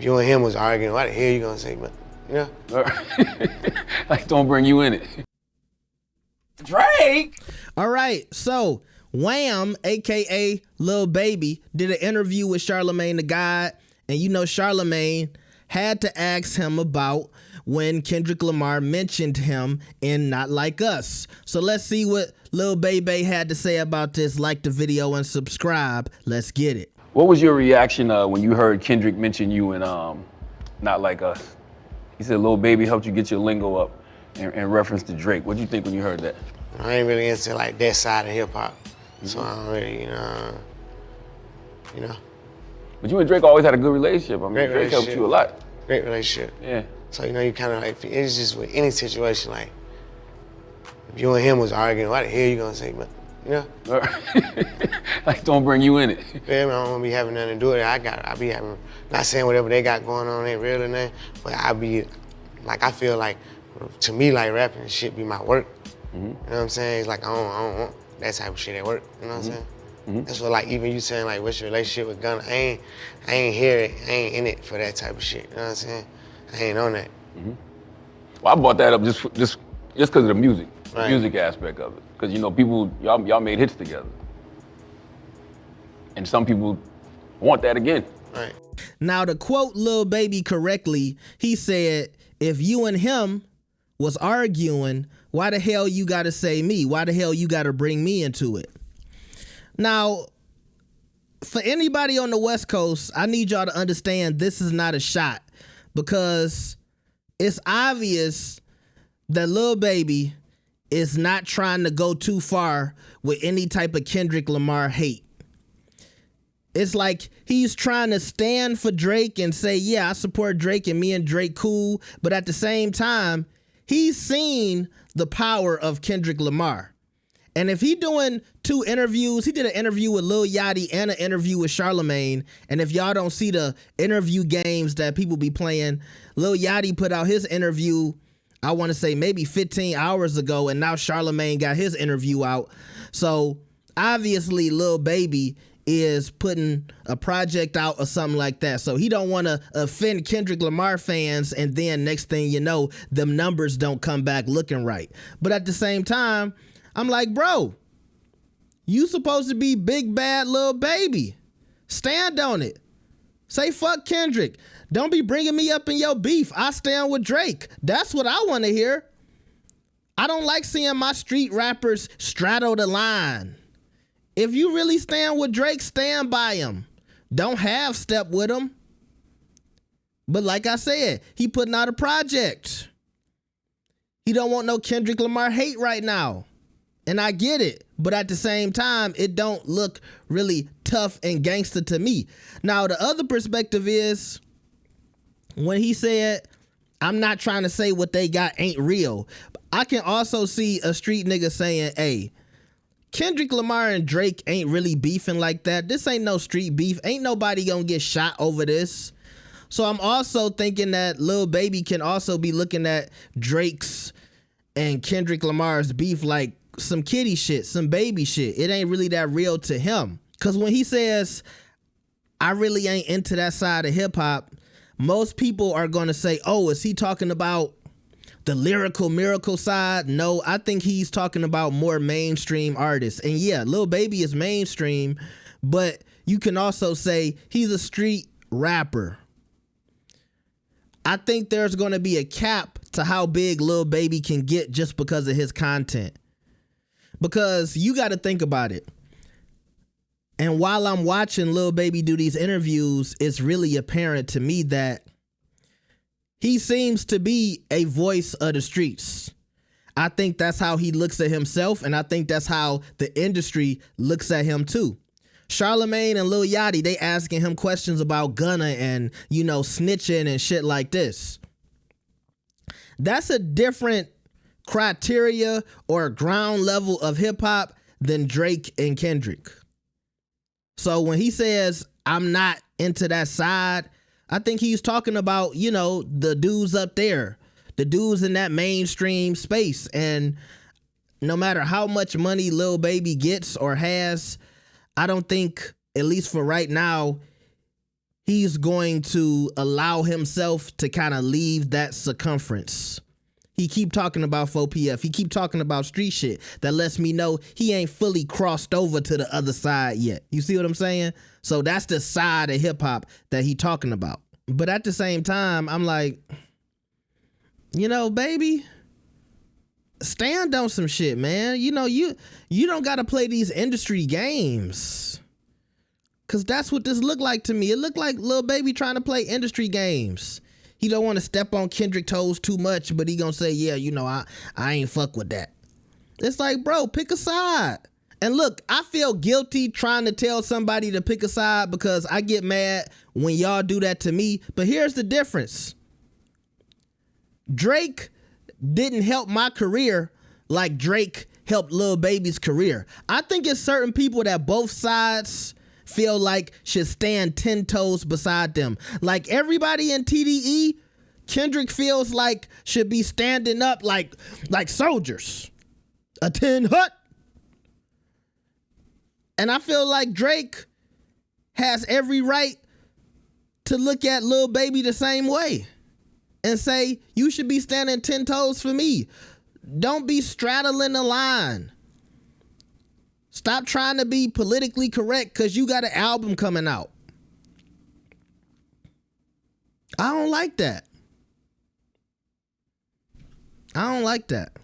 if you and him was arguing, why the hell you gonna say, but you know? Like, don't bring you in it. Drake. All right, so Wham, aka Lil Baby, did an interview with Charlamagne the God, and you know Charlamagne had to ask him about when Kendrick Lamar mentioned him in Not Like Us. So let's see what Lil Baby had to say about this. Like the video and subscribe. Let's get it. What was your reaction when you heard Kendrick mention you in Not Like Us? He said Lil Baby helped you get your lingo up in reference to Drake. What do you think when you heard that? I ain't really into like that side of hip hop, so I don't really, you know. But you and Drake always had a good relationship. I mean, Great Drake helped relationship. you a lot. Great relationship. Yeah. So you know, you kind of like, it's just with any situation, like if you and him was arguing, why the hell you gonna say, but you know? Like, don't bring you in it. Yeah, man, I don't wanna be having nothing to do with it. I be having, not saying whatever they got going on ain't real or nothing, but I be, like, I feel like, to me, like rapping shit be my work. You know what I'm saying? It's like, I don't want that type of shit at work, you know what I'm saying? That's what, like, even you saying, like, what's your relationship with Gunna? I ain't here, I ain't in it for that type of shit, you know what I'm saying? I ain't on that. Well, I brought that up just because of the music, Right. the music aspect of it. Because, you know, people, y'all made hits together. And some people want that again. Right. Now, to quote Lil Baby correctly, he said, if you and him was arguing, why the hell you gotta say me? Why the hell you gotta bring me into it? Now, for anybody on the West Coast, I need y'all to understand this is not a shot, because it's obvious that Lil Baby is not trying to go too far with any type of Kendrick Lamar hate. It's like he's trying to stand for Drake and say, yeah, I support Drake and me and Drake cool, but at the same time, he's seen the power of Kendrick Lamar. And if he doing two interviews, he did an interview with Lil Yachty and an interview with Charlamagne. And if y'all don't see the interview games that people be playing, Lil Yachty put out his interview, I want to say maybe 15 hours ago, and now Charlamagne got his interview out. So obviously Lil Baby is putting a project out or something like that. So he don't want to offend Kendrick Lamar fans, and then next thing you know, them numbers don't come back looking right. But at the same time, I'm like, bro, you supposed to be big bad Lil Baby. Stand on it. Say fuck Kendrick. Don't be bringing me up in your beef. I stand with Drake. That's what I want to hear. I don't like seeing my street rappers straddle the line. If you really stand with Drake, stand by him. Don't half step with him. But like I said, he putting out a project. He don't want no Kendrick Lamar hate right now. And I get it. But at the same time, it don't look really tough and gangster to me. Now, the other perspective is when he said, I'm not trying to say what they got ain't real. I can also see a street nigga saying, hey, Kendrick Lamar and Drake ain't really beefing like that. This ain't no street beef. Ain't nobody gonna get shot over this. So I'm also thinking that Lil Baby can also be looking at Drake's and Kendrick Lamar's beef like some kiddie shit, some baby shit. It ain't really that real to him. Cause when he says, I really ain't into that side of hip hop, most people are gonna say, oh, is he talking about the lyrical miracle side? No, I think he's talking about more mainstream artists. And yeah, Lil Baby is mainstream, but you can also say he's a street rapper. I think there's going to be a cap to how big Lil Baby can get just because of his content. Because you got to think about it. And while I'm watching Lil Baby do these interviews, it's really apparent to me that he seems to be a voice of the streets. I think that's how he looks at himself, and I think that's how the industry looks at him too. Charlamagne and Lil Yachty, they asking him questions about Gunna and, you know, snitching and shit like this. That's a different criteria or ground level of hip hop than Drake and Kendrick. So when he says, I'm not into that side, I think he's talking about, you know, the dudes up there, the dudes in that mainstream space. And no matter how much money Lil Baby gets or has, I don't think, at least for right now, he's going to allow himself to kind of leave that circumference. He keep talking about 4PF. He keep talking about street shit. That lets me know he ain't fully crossed over to the other side yet. You see what I'm saying? So that's the side of hip hop that he talking about. But at the same time, I'm like, you know, baby, stand on some shit, man. You know, you don't got to play these industry games. Cause that's what this looked like to me. It looked like Lil Baby trying to play industry games. He don't want to step on Kendrick toes too much, but he gonna say, yeah, you know, I ain't fuck with that. It's like, bro, pick a side. And look, I feel guilty trying to tell somebody to pick a side because I get mad when y'all do that to me. But here's the difference. Drake didn't help my career like Drake helped Lil Baby's career. I think it's certain people that both sides feel like should stand 10 toes beside them. Like everybody in TDE, Kendrick feels like should be standing up like soldiers. A 10 hut. And I feel like Drake has every right to look at Lil Baby the same way and say, you should be standing 10 toes for me. Don't be straddling the line. Stop trying to be politically correct because you got an album coming out. I don't like that. I don't like that.